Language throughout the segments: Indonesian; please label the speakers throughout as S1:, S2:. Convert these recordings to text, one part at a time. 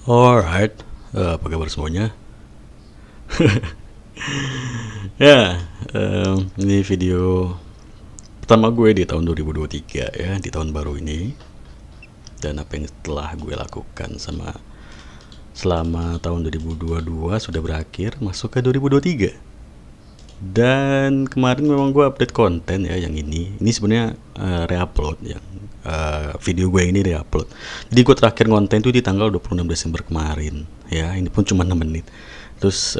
S1: Alright, apa kabar semuanya? Ya, ini video pertama gue di tahun 2023 ya, di tahun baru ini. Dan apa yang telah gue lakukan selama tahun 2022 sudah berakhir, masuk ke 2023. Dan kemarin memang gue update konten ya yang ini. Ini sebenarnya reupload yang video gue ini reupload. Jadi gue terakhir konten itu di tanggal 26 Desember kemarin. Ya, ini pun cuma 6 menit. Terus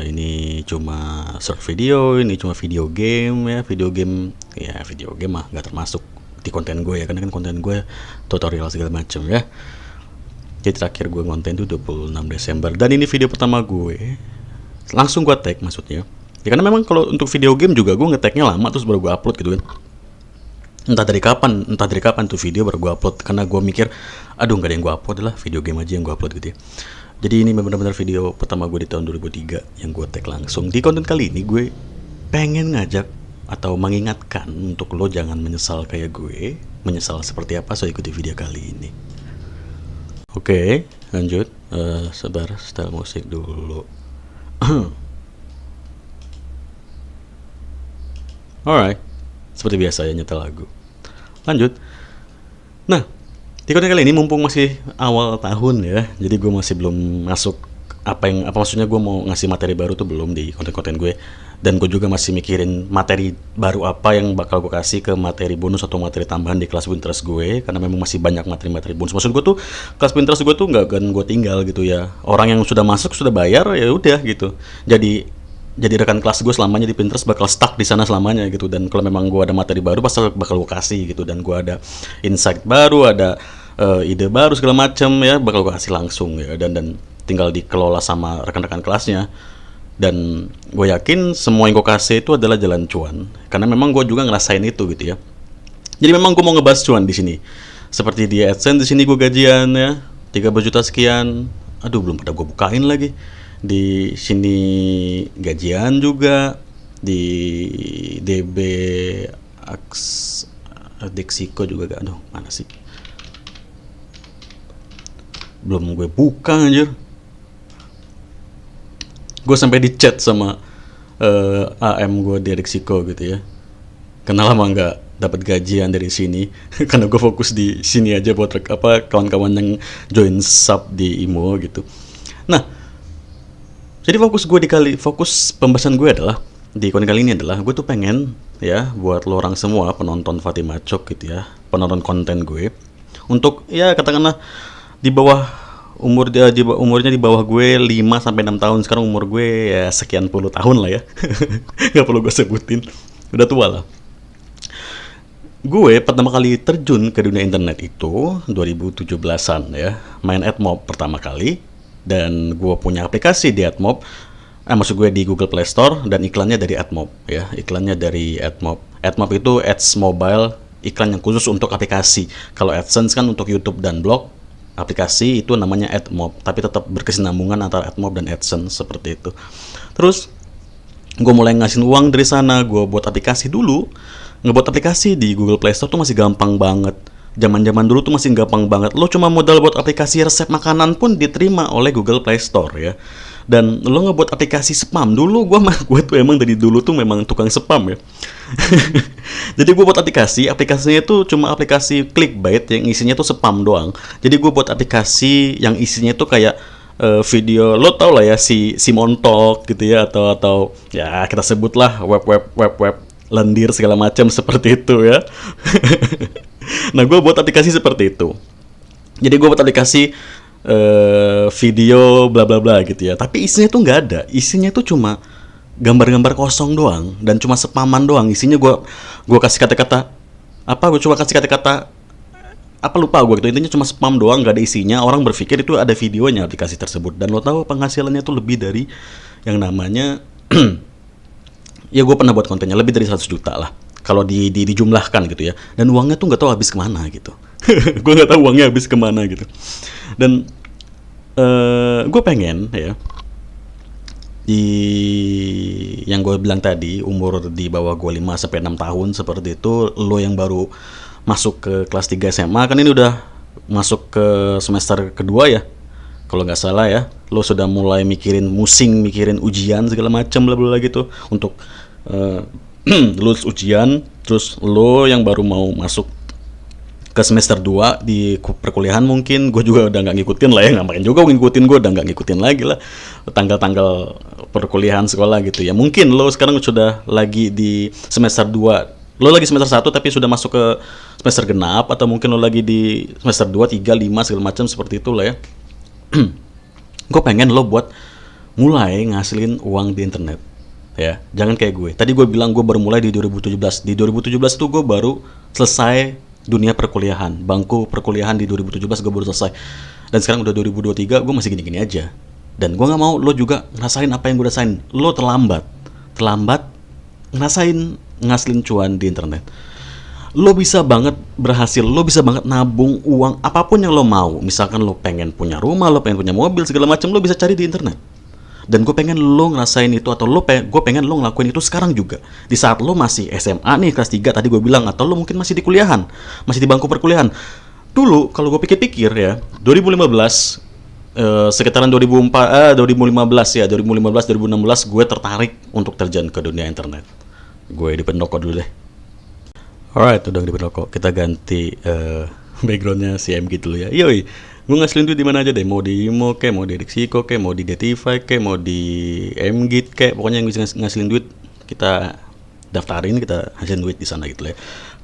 S1: ini cuma short video, ini cuma video game ya, video game mah nggak termasuk di konten gue ya, karena kan konten gue tutorial segala macam ya. Jadi terakhir gue konten itu 26 Desember dan ini video pertama gue. Langsung gue tag maksudnya. Ya karena memang kalau untuk video game juga gue nge-tagnya lama terus baru gue upload gitu kan. Entah dari kapan tuh video baru gue upload, karena gue mikir aduh nggak ada yang gue upload lah, video game aja yang gue upload gitu ya. Jadi ini benar-benar video pertama gue di tahun 2003 yang gue tag langsung. Di konten kali ini gue pengen ngajak atau mengingatkan untuk lo jangan menyesal kayak gue. Menyesal seperti apa, so ikuti video kali ini. Oke, lanjut. Sabar, style musik dulu. Alright, seperti biasa ya nyetel lagu. Lanjut. Nah, di konten kali ini mumpung masih awal tahun ya, jadi gue masih belum masuk apa maksudnya gue mau ngasih materi baru tuh belum di konten-konten gue, dan gue juga masih mikirin materi baru apa yang bakal gue kasih ke materi bonus atau materi tambahan di kelas Pinterest gue, karena memang masih banyak materi-materi bonus. Maksud gue tuh kelas Pinterest gue tuh nggak akan gue tinggal gitu ya, orang yang sudah masuk sudah bayar ya udah gitu, jadi rekan kelas gue selamanya di Pinterest bakal stuck di sana selamanya gitu. Dan kalau memang gue ada materi baru pasti bakal gue kasih gitu, dan gue ada insight baru, ada ide baru segala macam ya, bakal gue kasih langsung ya, dan tinggal dikelola sama rekan-rekan kelasnya. Dan gue yakin semua yang gue kasih itu adalah jalan cuan, karena memang gue juga ngerasain itu gitu ya. Jadi memang gue mau ngebahas cuan di sini. Seperti di AdSense di sini gue gajian ya 13 juta sekian. Aduh belum pada gue bukain lagi. Di sini gajian juga di DB Dexico juga gak, aduh mana sih, belum gue buka anjir. Gue sampai di chat sama AM gue di Dexico gitu ya, karena lama nggak dapat gajian dari sini. Karena gue fokus di sini aja buat kawan-kawan yang join sub di IMO gitu. Nah, jadi fokus pembahasan gue adalah di konten kali ini adalah gue tuh pengen ya buat lo orang semua penonton Fatima Cok gitu ya, penonton konten gue, untuk ya katakanlah di bawah umurnya di bawah gue 5 sampai 6 tahun. Sekarang umur gue ya sekian puluh tahun lah ya. Gak perlu gue sebutin, udah tua lah. Gue pertama kali terjun ke dunia internet itu 2017-an ya, main AdMob pertama kali. Dan gue punya aplikasi di AdMob, maksud gue di Google Play Store, dan iklannya dari AdMob ya, iklannya dari AdMob. AdMob itu ads mobile, iklan yang khusus untuk aplikasi. Kalau AdSense kan untuk YouTube dan blog, aplikasi itu namanya AdMob, tapi tetap berkesinambungan antara AdMob dan AdSense seperti itu. Terus gue mulai ngasihin uang dari sana. Gue buat aplikasi dulu. Ngebuat aplikasi di Google Play Store tuh masih gampang banget. Zaman-zaman dulu tuh masih gampang banget. Lo cuma modal buat aplikasi resep makanan pun diterima oleh Google Play Store ya. Dan lo ngebuat aplikasi spam. Dulu gue tuh emang dari dulu tuh memang tukang spam ya. Jadi gue buat aplikasinya tuh cuma aplikasi clickbait yang isinya tuh spam doang. Jadi gue buat aplikasi yang isinya tuh kayak video, lo tau lah ya si Montok gitu ya, atau ya kita sebutlah web lendir segala macam seperti itu ya. Nah, gue buat aplikasi seperti itu. Jadi gue buat aplikasi video bla bla bla gitu ya. Tapi isinya tuh nggak ada. Isinya tuh cuma gambar-gambar kosong doang dan cuma spaman doang. Isinya gue kasih kata-kata apa? Gue coba kasih kata-kata apa, lupa gue gitu. Intinya cuma spam doang, nggak ada isinya. Orang berpikir itu ada videonya aplikasi tersebut. Dan lo tahu penghasilannya tuh lebih dari yang namanya ya gue pernah buat kontennya lebih dari 100 juta lah kalau dijumlahkan gitu ya. Dan uangnya tuh nggak tahu habis kemana gitu. Gue nggak tahu uangnya habis kemana gitu. Dan gue pengen ya, di yang gue bilang tadi, umur di bawah gue 5 sampai 6 tahun seperti itu, lo yang baru masuk ke kelas 3 SMA kan, ini udah masuk ke semester kedua ya. Kalau nggak salah ya, lo sudah mulai mikirin ujian segala macam bla bla gitu untuk eh, lulus ujian, terus lo yang baru mau masuk ke semester 2 di perkuliahan mungkin gue juga udah nggak ngikutin lah ya, nggak makin juga ngikutin, gue udah nggak ngikutin lagi lah tanggal-tanggal perkuliahan sekolah gitu ya. Mungkin lo sekarang sudah lagi di semester 2, lo lagi semester 1 tapi sudah masuk ke semester genap, atau mungkin lo lagi di semester 2, 3, 5 segala macam seperti itu lah ya. Gue pengen lo buat mulai ngasilin uang di internet ya, jangan kayak gue tadi gue bilang gue baru mulai di 2017. Di 2017 itu gue baru selesai dunia perkuliahan, bangku perkuliahan di 2017 gue baru selesai, dan sekarang udah 2023 gue masih gini-gini aja. Dan gue nggak mau lo juga ngerasain apa yang gue rasain. Lo terlambat ngerasain ngasilin cuan di internet. Lo bisa banget berhasil, lo bisa banget nabung uang apapun yang lo mau. Misalkan lo pengen punya rumah, lo pengen punya mobil segala macam, lo bisa cari di internet. Dan gue pengen lo ngerasain itu, atau gue pengen lo ngelakuin itu sekarang juga. Di saat lo masih SMA nih, kelas 3 tadi gue bilang, atau lo mungkin masih di kuliahan, masih di bangku perkuliahan. Dulu kalau gue pikir-pikir ya, 2015 sekitaran 2015 ya, 2015 2016 gue tertarik untuk terjun ke dunia internet. Gue di pendopo dulu deh. Alright, udah di pendopo. Kita ganti backgroundnya si MG dulu ya. Yoi, gue ngasilin duit di mana aja deh, mau di Imo kayak, mau di Dexiko kayak, mau di Detify kayak, mau di Mgit kayak, pokoknya yang bisa ngasilin duit kita daftarin, kita hasilin duit di sana gitu ya.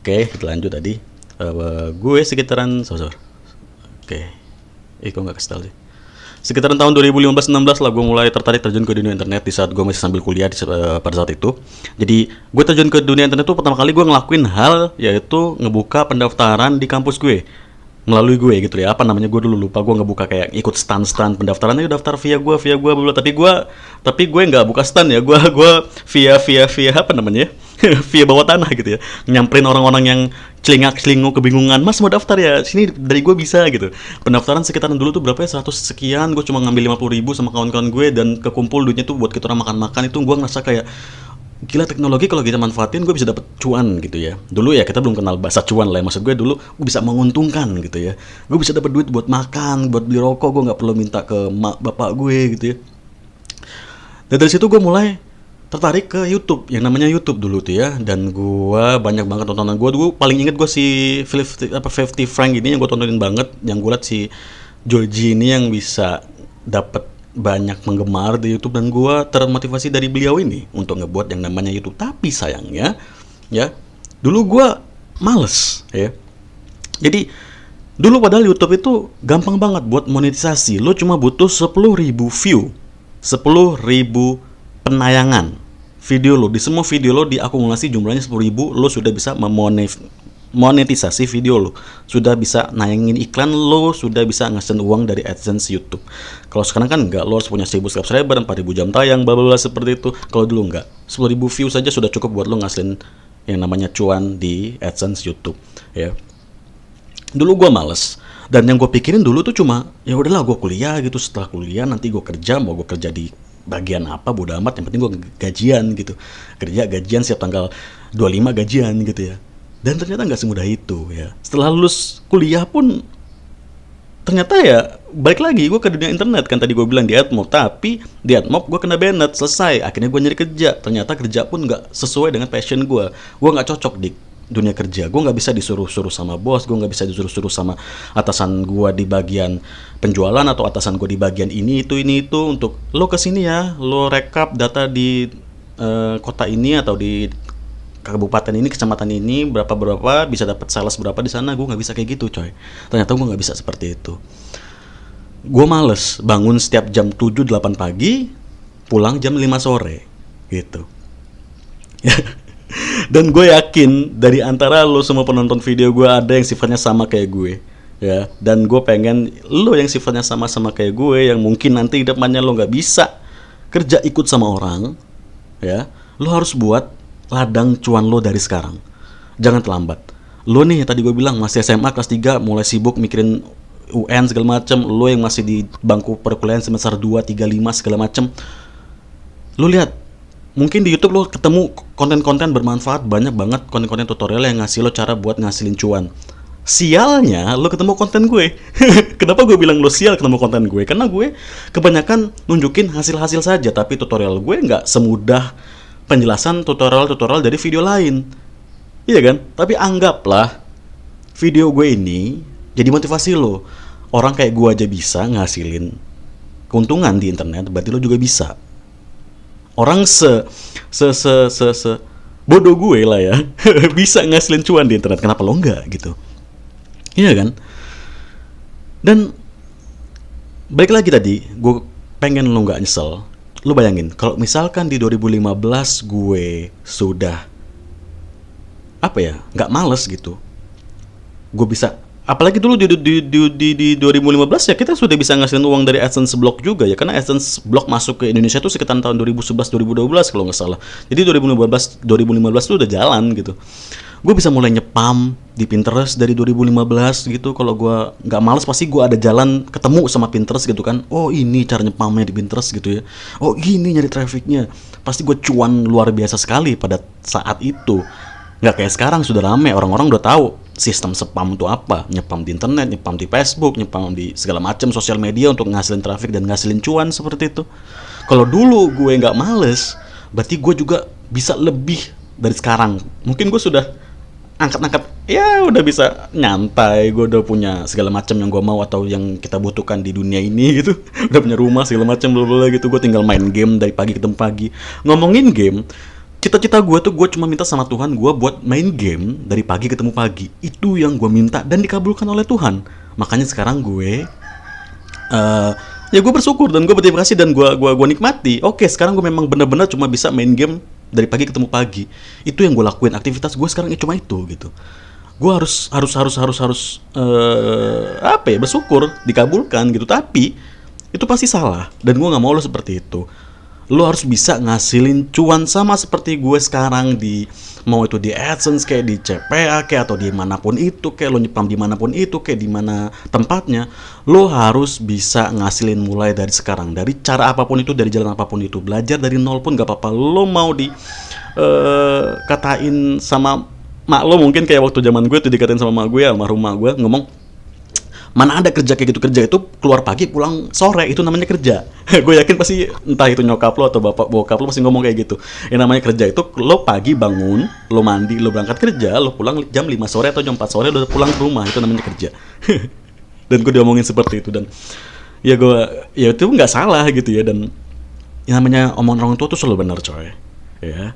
S1: Oke, kita lanjut tadi. Gue sekitaran Oke. Kok nggak kasih tau sih. Sekitaran tahun 2015-16 lah gue mulai tertarik terjun ke dunia internet di saat gue masih sambil kuliah pada saat itu. Jadi gue terjun ke dunia internet itu pertama kali gue ngelakuin hal yaitu ngebuka pendaftaran di kampus gue melalui gue gitu ya. Apa namanya, gue dulu lupa, gue ngebuka kayak ikut stand pendaftaran, ayo daftar via gue bla. Tapi gue nggak buka stand ya, gue via apa namanya via bawah tanah gitu ya, nyamperin orang-orang yang celingak-celinguk kebingungan, mas mau daftar ya, sini dari gue bisa gitu. Pendaftaran sekitaran dulu tuh berapa ya, 100 sekian, gue cuma ngambil 50.000 sama kawan-kawan gue, dan kekumpul duitnya tuh buat kita orang makan-makan. Itu gue ngerasa kayak gila, teknologi kalau kita manfaatin gue bisa dapet cuan gitu ya. Dulu ya kita belum kenal bahasa cuan lah ya, maksud gue dulu gue bisa menguntungkan gitu ya, gue bisa dapet duit buat makan, buat beli rokok, gue nggak perlu minta ke mak bapak gue gitu ya. Dan dari situ gue mulai tertarik ke YouTube, yang namanya YouTube dulu tuh ya. Dan gue banyak banget tontonan gue dulu, paling inget gue si 50 Frank ini yang gue tontonin banget, yang gue liat si Georgie ini yang bisa dapet banyak penggemar di YouTube, dan gue termotivasi dari beliau ini untuk ngebuat yang namanya YouTube. Tapi sayangnya ya, dulu gue males ya. Jadi dulu padahal YouTube itu gampang banget buat monetisasi. Lo cuma butuh 10.000 view, 10.000 penayangan video lo. Di semua video lo diakumulasi jumlahnya 10.000, lo sudah bisa monetisasi video lo, sudah bisa nayangin iklan lo, sudah bisa ngasilin uang dari AdSense YouTube. Kalau sekarang kan enggak, lo harus punya 1.000 subscriber, 4.000 jam tayang, bla bla seperti itu. Kalau dulu enggak, 10.000 view saja sudah cukup buat lo ngasilin yang namanya cuan di AdSense YouTube ya. Dulu gue males, dan yang gue pikirin dulu tuh cuma ya udahlah gue kuliah gitu, setelah kuliah nanti gue kerja, mau gue kerja di bagian apa bodo amat, yang penting gue gajian gitu, kerja gajian setiap tanggal 25 gajian gitu ya. Dan ternyata nggak semudah itu ya. Setelah lulus kuliah pun ternyata ya balik lagi gue ke dunia internet. Kan tadi gue bilang di AdMob, tapi di AdMob gue kena banned, selesai. Akhirnya gue nyari kerja, ternyata kerja pun nggak sesuai dengan passion gue nggak cocok di dunia kerja. Gue nggak bisa disuruh-suruh sama bos, gue nggak bisa disuruh-suruh sama atasan gue di bagian penjualan, atau atasan gue di bagian ini itu untuk lo kesini ya, lo rekap data di kota ini atau di kabupaten ini, kecamatan ini, berapa bisa dapat sales berapa di sana. Gue nggak bisa kayak gitu coy. Ternyata gue nggak bisa seperti itu. Gue males bangun setiap jam 7-8 pagi, pulang jam 5 sore gitu. Dan gue yakin dari antara lo semua penonton video gue ada yang sifatnya sama kayak gue ya. Dan gue pengen lo yang sifatnya sama kayak gue, yang mungkin nanti di depannya lo nggak bisa kerja ikut sama orang ya, lo harus buat ladang cuan lo dari sekarang. Jangan terlambat. Lo nih tadi gue bilang masih SMA kelas 3 mulai sibuk mikirin UN segala macem, lo yang masih di bangku perkuliahan semester 2, 3, 5 segala macem, lo lihat mungkin di YouTube lo ketemu konten-konten bermanfaat, banyak banget konten-konten tutorial yang ngasih lo cara buat ngasilin cuan. Sialnya lo ketemu konten gue Kenapa gue bilang lo sial ketemu konten gue? Karena gue kebanyakan nunjukin hasil-hasil saja, tapi tutorial gue nggak semudah penjelasan tutorial-tutorial dari video lain. Iya kan? Tapi anggaplah video gue ini jadi motivasi lo. Orang kayak gue aja bisa ngasilin keuntungan di internet, berarti lo juga bisa. Orang se bodoh gue lah ya bisa ngasilin cuan di internet, kenapa lo enggak gitu? Iya kan? Dan balik lagi tadi, gue pengen lo nggak nyesel. Lo bayangin kalau misalkan di 2015 gue sudah apa ya, nggak males gitu, gue bisa, apalagi dulu di 2015 ya kita sudah bisa ngasilin uang dari AdSense Block juga ya, karena AdSense Block masuk ke Indonesia tuh sekitar tahun 2011-2012 kalau nggak salah. Jadi 2015 tuh udah jalan gitu. Gue bisa mulai nyepam di Pinterest dari 2015 gitu. Kalau gue nggak males pasti gue ada jalan ketemu sama Pinterest gitu kan. Oh ini cara nyepamnya di Pinterest gitu ya. Oh gini nyari trafficnya. Pasti gue cuan luar biasa sekali pada saat itu. Nggak kayak sekarang sudah rame, orang-orang udah tahu sistem spam itu apa, nyepam di internet, nyepam di Facebook, nyepam di segala macam sosial media untuk ngasilin traffic dan ngasilin cuan seperti itu. Kalau dulu gue nggak males, berarti gue juga bisa lebih dari sekarang. Mungkin gue sudah angkat-angkat, ya udah bisa nyantai, gue udah punya segala macam yang gue mau atau yang kita butuhkan di dunia ini gitu. Udah punya rumah segala macam bla gitu, gue tinggal main game dari pagi ketemu pagi. Ngomongin game, cita-cita gue tuh gue cuma minta sama Tuhan gue buat main game dari pagi ketemu pagi. Itu yang gue minta dan dikabulkan oleh Tuhan. Makanya sekarang gue ya gue bersyukur dan gue berterima kasih dan gue nikmati. Oke, sekarang gue memang benar-benar cuma bisa main game dari pagi ketemu pagi. Itu yang gue lakuin, aktivitas gue sekarang cuma itu gitu. Gue harus apa ya, bersyukur dikabulkan gitu. Tapi itu pasti salah dan gue nggak mau lo seperti itu. Lo harus bisa ngasilin cuan sama seperti gue sekarang di, mau itu di AdSense kayak di CPA kayak atau di manapun itu, kayak lo nyepam di manapun itu, kayak di mana tempatnya, lo harus bisa ngasilin mulai dari sekarang, dari cara apapun itu, dari jalan apapun itu, belajar dari nol pun gak apa-apa. Lo mau di katain sama mak lo, mungkin kayak waktu zaman gue tuh dikatain sama mak gue, almarhum mak gue ngomong, mana ada kerja kayak gitu, kerja itu keluar pagi pulang sore, itu namanya kerja. Gue yakin pasti entah itu nyokap lo atau bapak bokap lo pasti ngomong kayak gitu. Yang namanya kerja itu lo pagi bangun, lo mandi, lo berangkat kerja, lo pulang jam 5 sore atau jam 4 sore lo udah pulang ke rumah, itu namanya kerja. Dan gue diomongin seperti itu dan ya gue, ya itu nggak salah gitu ya. Dan yang namanya omongan orang tua tuh selalu benar coy ya.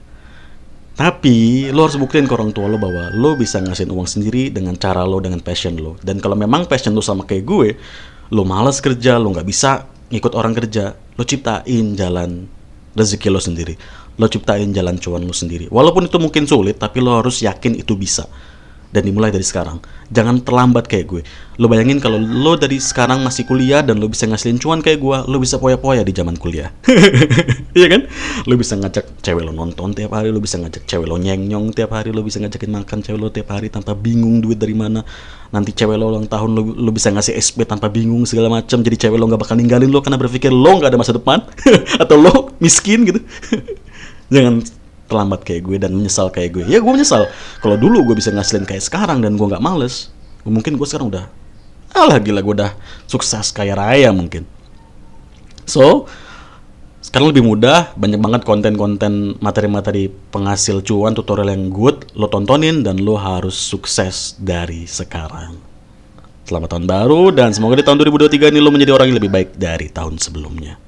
S1: Tapi lo harus buktiin ke orang tua lo bahwa lo bisa ngasihin uang sendiri dengan cara lo, dengan passion lo. Dan kalau memang passion lo sama kayak gue, lo malas kerja, lo nggak bisa ngikut orang kerja, lo ciptain jalan rezeki lo sendiri. Lo ciptain jalan cuan lo sendiri. Walaupun itu mungkin sulit, tapi lo harus yakin itu bisa. Dan dimulai dari sekarang. Jangan terlambat kayak gue. Lo bayangin kalau lo dari sekarang masih kuliah dan lo bisa ngasilin cuan kayak gue, lo bisa poya-poya di zaman kuliah. Iya kan? Lo bisa ngajak cewek lo nonton tiap hari, lo bisa ngajak cewek lo nyeng-nyong tiap hari, lo bisa ngajakin makan cewek lo tiap hari tanpa bingung duit dari mana. Nanti cewek lo ulang tahun, lo bisa ngasih SP tanpa bingung segala macam. Jadi cewek lo nggak bakal ninggalin lo karena berpikir lo nggak ada masa depan atau lo miskin gitu. Jangan terlambat kayak gue dan menyesal kayak gue. Ya gue menyesal kalau dulu gue bisa ngasilin kayak sekarang dan gue nggak males. Mungkin gue sekarang udah, alah gila, gue udah sukses kaya raya mungkin. So sekarang lebih mudah, banyak banget konten-konten materi-materi penghasil cuan, tutorial yang good, lo tontonin dan lo harus sukses dari sekarang. Selamat tahun baru dan semoga di tahun 2023 ini lo menjadi orang yang lebih baik dari tahun sebelumnya.